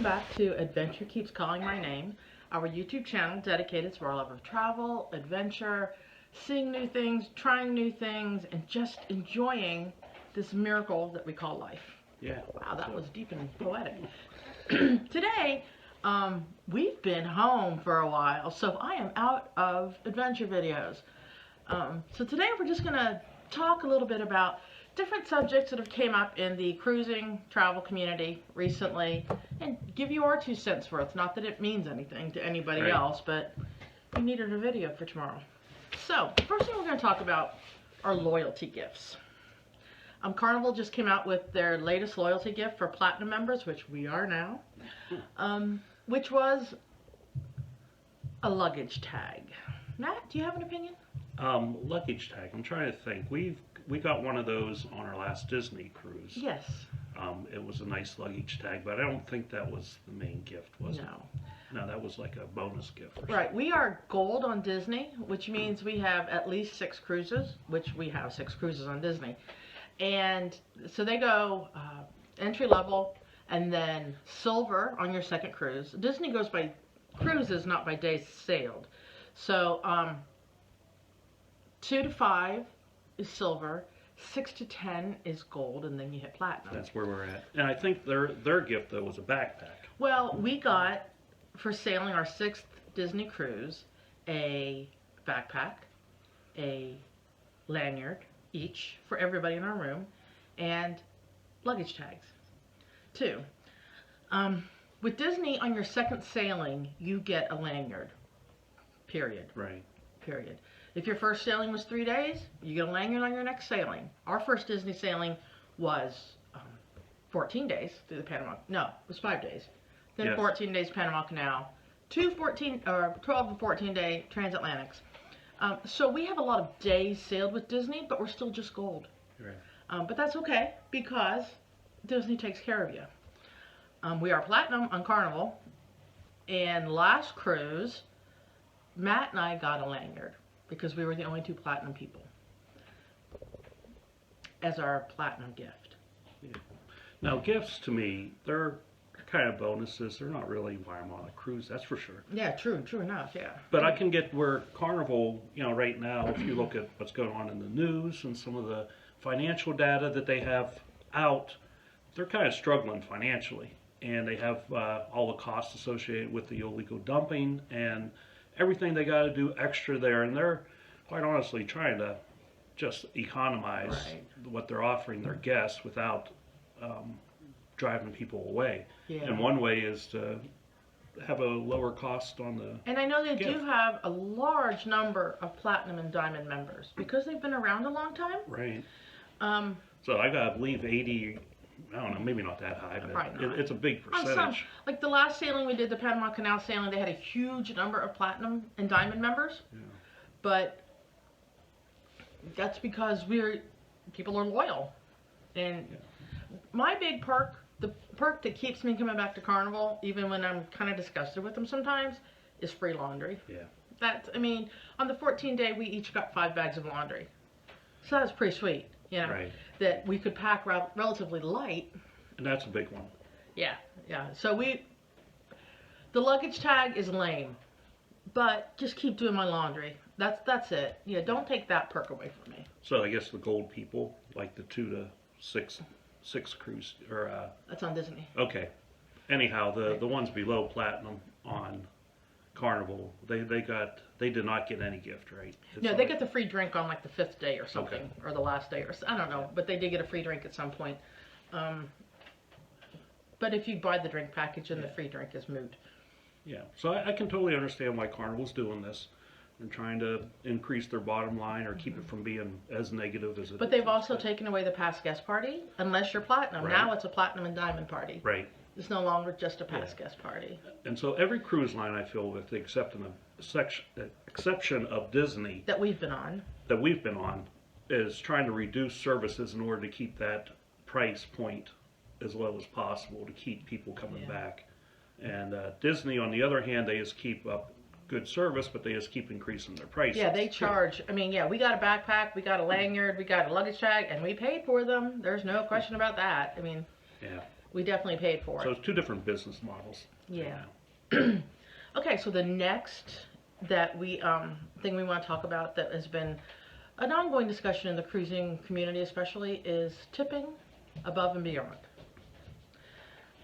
back to Adventure Keeps Calling My Name, our YouTube channel dedicated to our love of travel, adventure, seeing new things, trying new things, and just enjoying this miracle that we call life. Yeah. Wow, that was deep and poetic. Today, we've been home for a while, so I am out of adventure videos. So today we're just going to talk a little bit about different subjects that have came up in the cruising travel community recently and give you our 2 cents worth. Not that it means anything to anybody else, but we needed a video for tomorrow. So, first thing we're going to talk about are loyalty gifts. Carnival just came out with their latest loyalty gift for Platinum members, which we are now, which was a luggage tag. Matt, do you have an opinion? Luggage tag. I'm trying to think. We got one of those on our last Disney cruise. Yes. It was a nice luggage tag, but I don't think that was the main gift, was it? No. No, that was like a bonus gift. Right. We are gold on Disney, which means we have at least 6 cruises, which we have 6 cruises on Disney. And so they go entry level and then silver on your second cruise. Disney goes by cruises, not by days sailed. So 2 to 5 is silver, 6 to 10 is gold, and then you hit platinum. That's where we're at. And I think their gift though was a backpack. Well, we got for sailing our 6th Disney cruise a backpack, a lanyard each for everybody in our room, and luggage tags. 2. With Disney, on your second sailing, you get a lanyard. Period. Right. Period. If your first sailing was 3 days, you get a lanyard on your next sailing. Our first Disney sailing was 14 days through the Panama. No, it was 5 days. Then Yes. 14 days Panama Canal. 12 and 14 day transatlantics. So we have a lot of days sailed with Disney, but we're still just gold. Right. But that's okay because Disney takes care of you. We are platinum on Carnival, and last cruise, Matt and I got a lanyard because we were the only 2 platinum people as our platinum gift. Yeah. Now gifts to me, they're kind of bonuses. They're not really why I'm on a cruise, that's for sure. Yeah, true enough, yeah. But I can get where Carnival, right now, if you look at what's going on in the news and some of the financial data that they have out, they're kind of struggling financially. And they have all the costs associated with the illegal dumping and everything they got to do extra there. And they're, quite honestly, trying to just economize what they're offering their guests without driving people away. Yeah. And one way is to have a lower cost on the And I know they gift. do have a large number of platinum and diamond members because they've been around a long time. Right. Um, So I gotta believe 80, I don't know, maybe not that high, but it's a big on percentage. some, like the last sailing we did, the Panama Canal sailing, they had a huge number of platinum and diamond members. Yeah. But that's because people are loyal. And my big perk, the perk that keeps me coming back to Carnival, even when I'm kind of disgusted with them sometimes, is free laundry. Yeah. On the 14 day, we each got 5 bags of laundry. So that's pretty sweet, Right. that we could pack relatively light. And that's a big one. Yeah. So the luggage tag is lame, but just keep doing my laundry. That's it. Yeah, don't take that perk away from me. So I guess the gold people, like the 2 to 6 cruise, or That's on Disney. okay. Anyhow, the ones below platinum on Carnival, they did not get any gift, right? No, they get the free drink on like the 5th day or something, or the last day, or I don't know, but they did get a free drink at some point. But if you buy the drink package, then the free drink is moot. Yeah, so I can totally understand why Carnival's doing this and trying to increase their bottom line or keep it from being as negative as it is. But they've also taken away the past guest party, unless you're platinum. Right. Now it's a platinum and diamond party. Right. It's no longer just a past guest party. And so every cruise line, I feel, with the exception of Disney That we've been on. is trying to reduce services in order to keep that price point as low as possible to keep people coming back. And Disney, on the other hand, they just keep up good service, but they just keep increasing their prices. Yeah, they charge. I mean, yeah, we got a backpack, we got a lanyard, we got a luggage tag, and we paid for them. There's no question about that. I mean, Yeah. We definitely paid for So it. it's two different business models. Yeah. Now. Okay, so the next that we thing we want to talk about that has been an ongoing discussion in the cruising community, especially, is tipping above and beyond.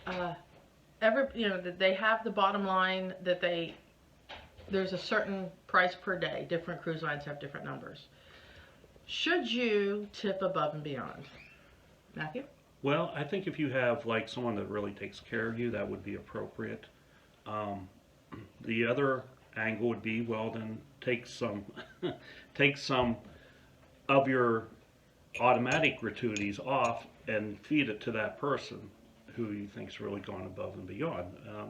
That they have the bottom line that there's a certain price per day. Different cruise lines have different numbers. Should you tip above and beyond, Matthew? Well, I think if you have like someone that really takes care of you, that would be appropriate. Um, the other angle would be, well, then take some, take some of your automatic gratuities off and feed it to that person who you think's really gone above and beyond.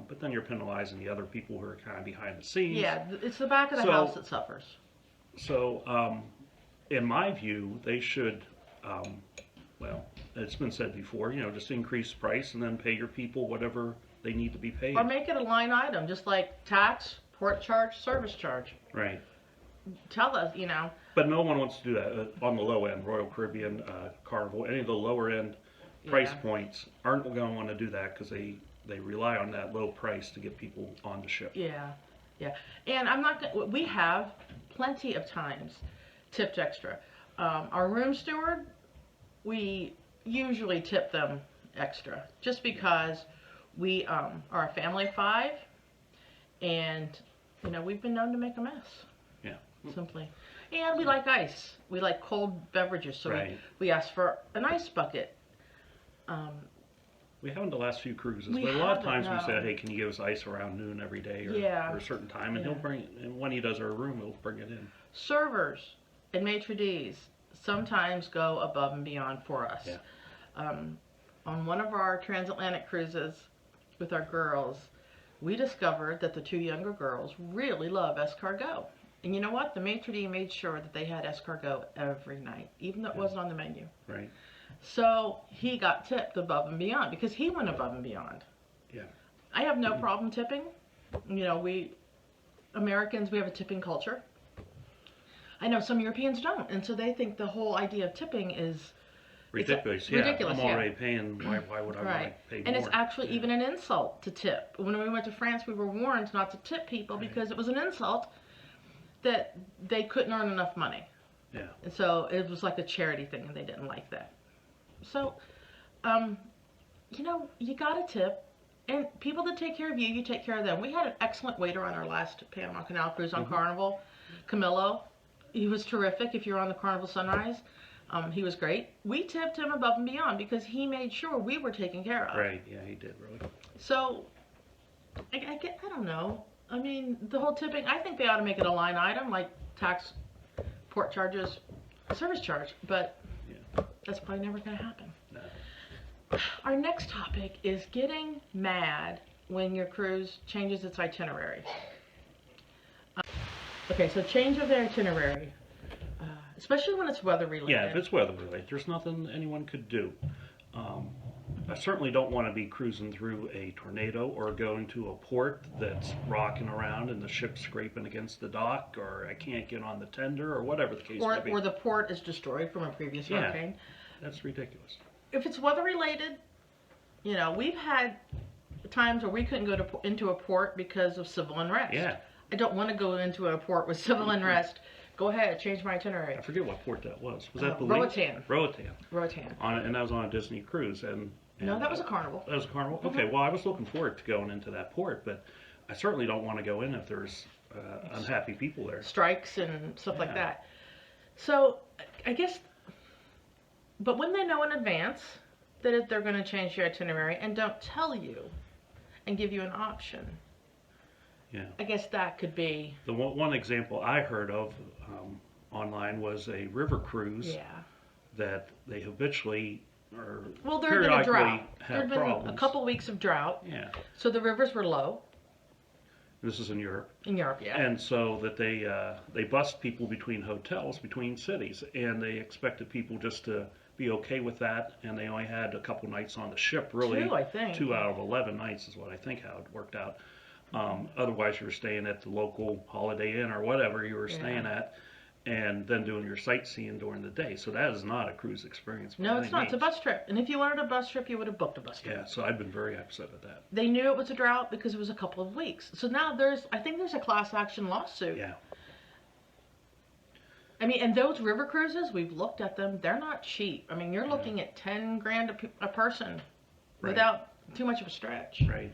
But then you're penalizing the other people who are kind of behind the scenes. Yeah, it's the back of the So- house that suffers. So, in my view, they should, well, it's been said before, just increase price and then pay your people whatever they need to be paid. Or make it a line item, just like tax, port charge, service charge. Right. Tell us, But no one wants to do that on the low end. Royal Caribbean, Carnival, any of the lower end price Yeah. points aren't going to want to do that because they rely on that low price to get people on the ship. Yeah, yeah. And I'm not gonna, we have plenty of times tipped extra. Our room steward, we usually tip them extra just because we are a family of 5 and, we've been known to make a mess. Yeah. Simply. And we like ice. We like cold beverages, so Right. we ask for an ice bucket. We haven't the last few cruises, We but a lot of haven't, times we no. said, hey, can you give us ice around noon every day or, Yeah. or a certain time? And Yeah. he'll bring it. And when he does our room, he'll bring it in. Servers and maitre d's sometimes go above and beyond for us. Yeah. On one of our transatlantic cruises with our girls, we discovered that the 2 younger girls really love escargot. And you know what? The maitre d' made sure that they had escargot every night, even though it wasn't on the menu. Right. So he got tipped above and beyond because he went above and beyond. Yeah. I have no problem tipping. We Americans, we have a tipping culture. I know some Europeans don't, and so they think the whole idea of tipping is Ridiculous. ridiculous, I'm yeah. already paying. Why would I want right. to pay more? And it's actually Yeah. even an insult to tip. When we went to France, we were warned not to tip people Right. because it was an insult that they couldn't earn enough money. Yeah. And so it was like a charity thing, and they didn't like that. So, you got to tip. And people that take care of you, you take care of them. We had an excellent waiter on our last Panama Canal cruise on Carnival, Camillo. He was terrific. If you're on the Carnival Sunrise, he was great. We tipped him above and beyond because he made sure we were taken care of. Right. Yeah, he did really. So, I don't know. I mean, the whole tipping, I think they ought to make it a line item like tax, port charges, service charge. But Yeah. that's probably never going to happen. No. Our next topic is getting mad when your cruise changes its itinerary. Okay, so change of the itinerary, especially when it's weather related. Yeah, if it's weather related, there's nothing anyone could do. I certainly don't want to be cruising through a tornado or going to a port that's rocking around and the ship's scraping against the dock, or I can't get on the tender, or whatever the case may be. or the port is destroyed from a previous Yeah. hurricane. That's ridiculous. If it's weather related, we've had times where we couldn't go into a port because of civil unrest. Yeah. I don't want to go into a port with civil unrest. Go ahead, change my itinerary. I forget what port that was. Was that Belize? Roatan. Roatan. Roatan. And that was on a Disney cruise. And No, that was a Carnival. That was a Carnival? Okay, well, I was looking forward to going into that port, but I certainly don't want to go in if there's unhappy people there. Strikes and stuff like Yeah. that. So, I guess, but when they know in advance that they're going to change your itinerary and don't tell you and give you an option, Yeah. I guess that could be, The one example I heard of online was a river cruise yeah. that they habitually or Well, there had been a periodically drought. There have had been problems. a couple weeks of drought, Yeah, so the rivers were low this is in Europe, in Europe, yeah. and so that they bussed people between hotels, between cities, and they expected people just to be okay with that, and they only had a couple nights on the ship, really. 2, I think. 2 out of 11 nights is what I think how it worked out. Otherwise, you were staying at the local Holiday Inn or whatever you were staying at, and then doing your sightseeing during the day. So that is not a cruise experience. by No, any it's not. It's a means. bus trip. And if you wanted a bus trip, you would have booked a bus trip. Yeah, so I've been very upset at that. They knew it was a drought because it was a couple of weeks. So now I think there's a class action lawsuit. Yeah, I mean, and those river cruises, we've looked at them. They're not cheap. I mean, you're Yeah. looking at 10 grand a person Right. without too much of a stretch. right.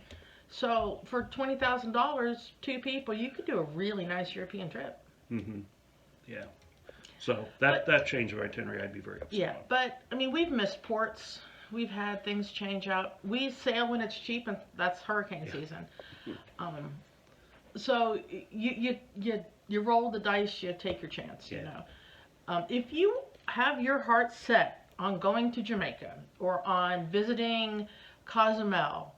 So for $20,000, 2 people, you could do a really nice European trip. Hmm. Yeah. So that change of itinerary, I'd be very upset Yeah, about. but I mean, we've missed ports. We've had things change out. We sail when it's cheap, and that's hurricane Yeah. season. So you roll the dice. You take your chance. You Yeah. know, if you have your heart set on going to Jamaica or on visiting Cozumel,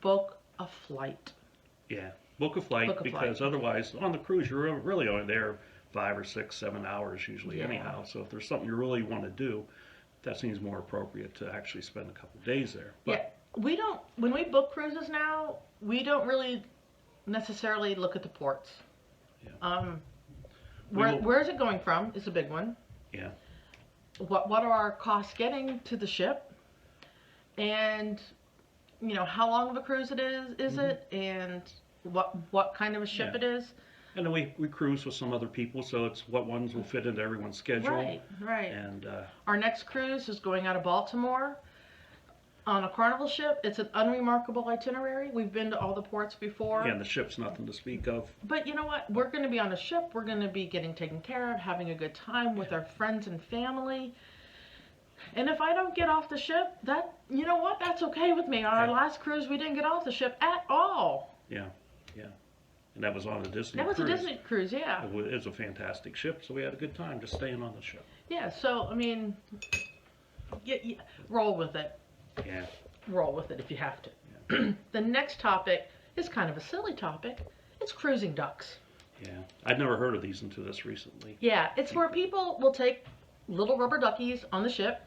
book a flight. Yeah, book a flight Book a because flight. otherwise on the cruise you're really only there 5 or 6, 7 hours usually Yeah. anyhow. So if there's something you really want to do, that seems more appropriate to actually spend a couple of days there. But Yeah, we don't. When we book cruises now, we don't really necessarily look at the ports. Yeah. Where is it going from is a big one. yeah, What are our costs getting to the ship, and how long of a cruise it is it, and what kind of a ship Yeah. it is. and then we cruise with some other people, so it's what ones will fit into everyone's schedule. Right. And Our next cruise is going out of Baltimore on a Carnival ship. It's an unremarkable itinerary. We've been to all the ports before. yeah, and the ship's nothing to speak of. But you know what? We're going to be on a ship. We're going to be getting taken care of, having a good time with our friends and family. And if I don't get off the ship, you know what? That's okay with me. On our Yeah. last cruise, we didn't get off the ship at all. Yeah, yeah, and that was on a Disney. That was a cruise. Disney cruise, yeah. It was a fantastic ship, so we had a good time just staying on the ship. Yeah, so, I mean, roll with it. Yeah, Roll with it if you have to. The next topic is kind of a silly topic. It's cruising ducks. yeah. I'd never heard of these until this recently. Yeah, it's where people will take little rubber duckies on the ship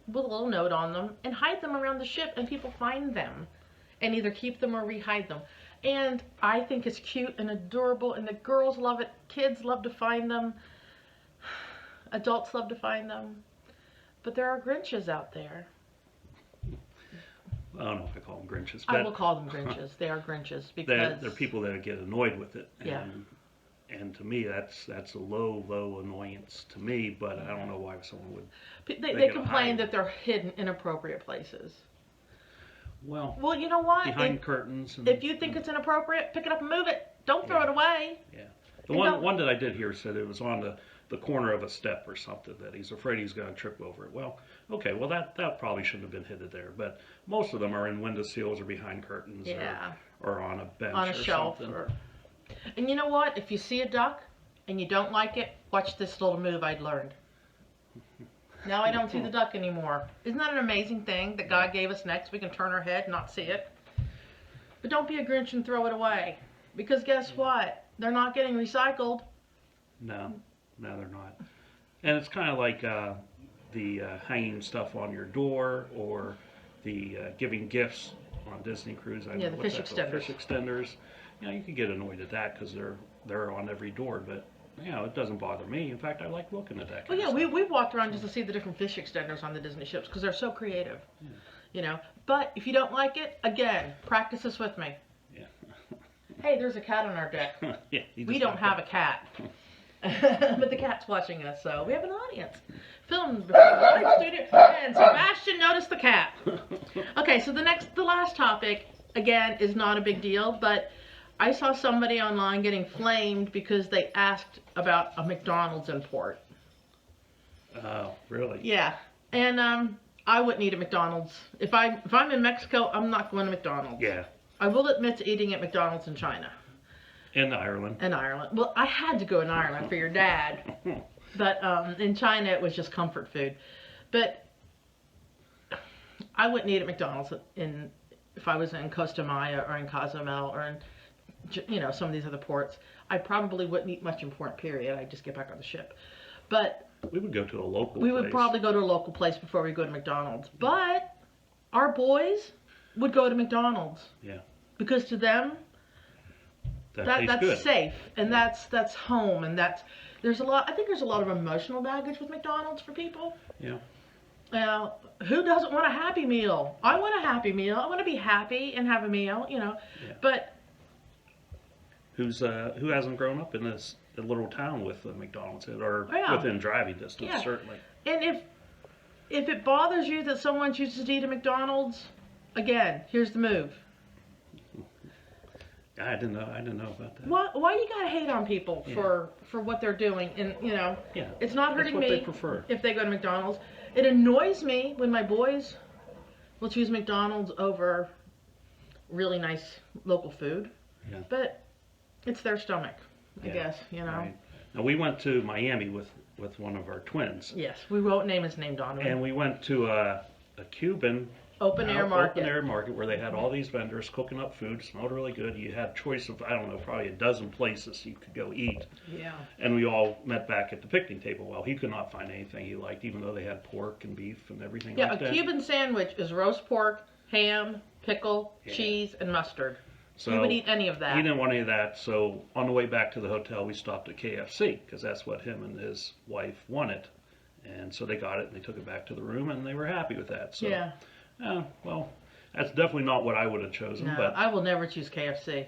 with a little note on them and hide them around the ship, and people find them and either keep them or rehide them. And I think it's cute and adorable, and the girls love it. Kids love to find them. Adults love to find them. But there are Grinches out there. I don't know if I call them Grinches, I but will call them Grinches. They are Grinches they're because people that get annoyed with it. Yeah. And to me, that's a low annoyance to me. But I don't know why someone would. they get a complain hide. that they're hidden in appropriate places. Well, Well, you know what? behind curtains. And, If you think it's inappropriate, pick it up and move it. Don't throw Yeah. it away. yeah, the and don't- one that I did hear said it was on the corner of a step or something that he's afraid he's going to trip over it. Well, okay, well that probably shouldn't have been hidden there. But most of them are in window sills or behind curtains. Yeah. Or on a bench On a or shelf. something. And you know what? If you see a duck and you don't like it, watch this little move I'd learned. Now I don't see the duck anymore. Isn't that an amazing thing that God gave us next? We can turn our head and not see it. But don't be a Grinch and throw it away. Because guess what? They're not getting recycled. No, they're not. And it's kind of like the hanging stuff on your door or the giving gifts on Disney Cruise. I Yeah, know the what's fish that called? extenders. Fish extenders. You can get annoyed at that because they're on every door, but it doesn't bother me. In fact, I like looking at that. Well, kind yeah, of we stuff. walked around just to see the different fish extenders on the Disney ships because they're so creative. But if you don't like it, again, practice this with me. Yeah. Hey, there's a cat on our deck. Yeah, you We just don't like have that. a cat. But the cat's watching us, so we have an audience. Filmed before the live studio, and Sebastian noticed the cat. Okay, so the last topic, again, is not a big deal, but I saw somebody online getting flamed because they asked about a McDonald's in port. Oh, really? Yeah, and I wouldn't eat at McDonald's. If I'm in Mexico, I'm not going to McDonald's. Yeah. I will admit to eating at McDonald's in China. In Ireland. In Ireland. Well, I had to go in Ireland for your dad. But in China, it was just comfort food. But I wouldn't eat at McDonald's if I was in Costa Maya or in Cozumel or in, some of these other ports. I probably wouldn't eat much in port, period. I'd just get back on the ship. But We would go to a local we place. would probably go to a local place before we go to McDonald's. But our boys would go to McDonald's. Yeah. Because to them, That tastes that's good. safe, and that's home, and that's I think there's a lot of emotional baggage with McDonald's for people. Yeah. Now, who doesn't want a Happy Meal? I want a Happy Meal. I want to be happy and have a meal, you know. Yeah. But Who hasn't grown up in this little town with a McDonald's or Yeah. within driving distance, Yeah. certainly. and if it bothers you that someone chooses to eat at McDonald's, again, here's the move. I didn't know about that. Why you gotta hate on people Yeah. for what they're doing? And you know, Yeah. it's not That's hurting what me they prefer. if they go to McDonald's. It annoys me when my boys will choose McDonald's over really nice local food. Yeah. But it's their stomach, I Yeah. guess, you know. Right. Now we went to Miami with one of our twins, Yes, we won't name his name, Donovan. and we went to a Cuban Open air market. open air market where they had all these vendors cooking up food. Smelled really good. You had choice of, I don't know, probably a dozen places you could go eat. Yeah. And we all met back at the picnic table. Well, he could not find anything he liked, even though they had pork and beef and everything Yeah, like a that. Cuban sandwich is roast pork, ham, pickle, Yeah. cheese, and mustard. So He would eat any of that. he didn't want any of that. So on the way back to the hotel, we stopped at KFC because that's what him and his wife wanted. And so they got it and they took it back to the room and they were happy with that. So, Yeah. well, that's definitely not what I would have chosen, No, but I will never choose KFC.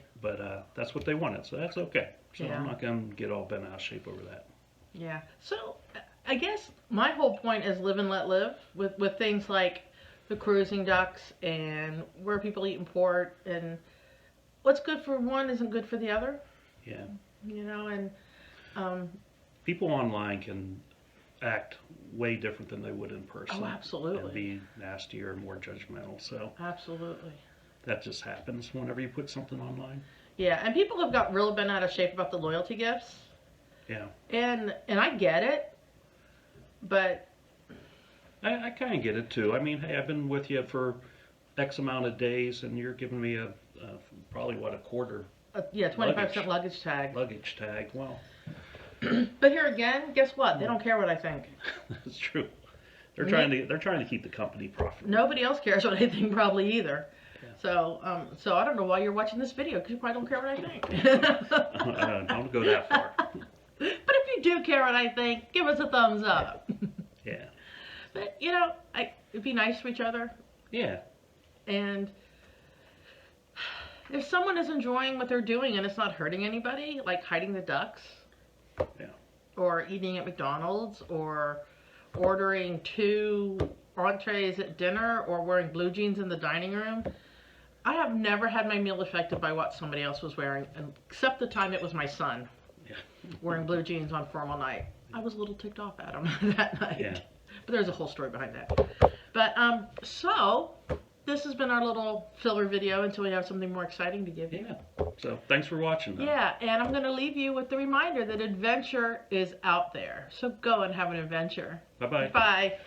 that's what they wanted, so that's okay. So Yeah. I'm not going to get all bent out of shape over that. Yeah. So I guess my whole point is live and let live with things like the cruising ducks and where people eat in port, and what's good for one isn't good for the other. Yeah. You know, and People online can act way different than they would in person. Oh, absolutely. And be nastier and more judgmental. So absolutely. that just happens whenever you put something online. Yeah, and people have got real bent out of shape about the loyalty gifts. Yeah. And I get it, but I kind of get it too. I mean, hey, I've been with you for X amount of days and you're giving me probably what, a quarter yeah, 25% luggage tag. luggage tag. Well, But here again, guess what? They don't care what I think. that's true. They're Me- trying to keep the company profitable. Nobody else cares what I think probably either. Yeah. So I don't know why you're watching this video because you probably don't care what I think. Don't go that far. But if you do care what I think, give us a thumbs up. Yeah. But you know, be nice to each other, Yeah. and if someone is enjoying what they're doing and it's not hurting anybody, like hiding the ducks, Yeah. or eating at McDonald's, or ordering 2 entrees at dinner, or wearing blue jeans in the dining room. I have never had my meal affected by what somebody else was wearing, except the time it was my son Yeah. wearing blue jeans on formal night. I was a little ticked off at him that night. Yeah. But there's a whole story behind that. But so this has been our little filler video until we have something more exciting to give you. Yeah. So thanks for watching. Though. Yeah, and I'm going to leave you with the reminder that adventure is out there. So go and have an adventure. Bye-bye. Bye.